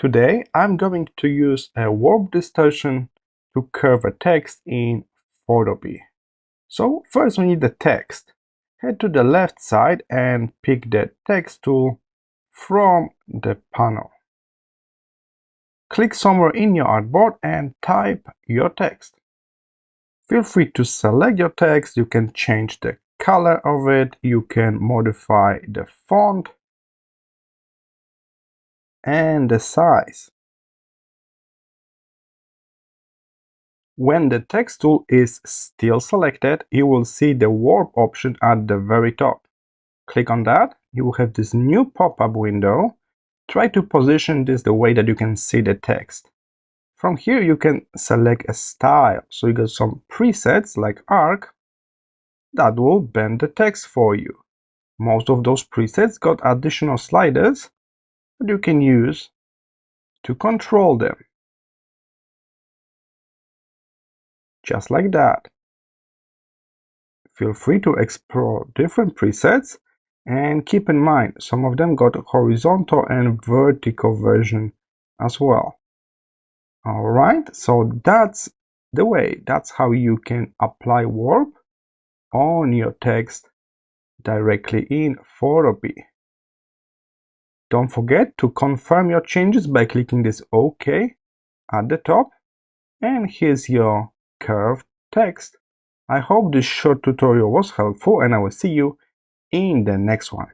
Today I'm going to use a warp distortion to curve a text in Photopea. So first we need the text. Head to the left side and pick the text tool from the panel. Click somewhere in your artboard and type your text. Feel free to select your text. You can change the color of it, you can modify the font and the size. When the text tool is still selected, you will see the warp option at the very top. Click on that, you will have this new pop-up window. Try to position this the way that you can see the text. From here you can select a style, so you got some presets like arc that will bend the text for you. Most of those presets got additional sliders that you can use to control them. Just like that. Feel free to explore different presets and keep in mind some of them got a horizontal and vertical version as well. Alright, so that's the way, that's how you can apply warp on your text directly in Photopea. Don't forget to confirm your changes by clicking this OK at the top, and here's your curved text. I hope this short tutorial was helpful and I will see you in the next one.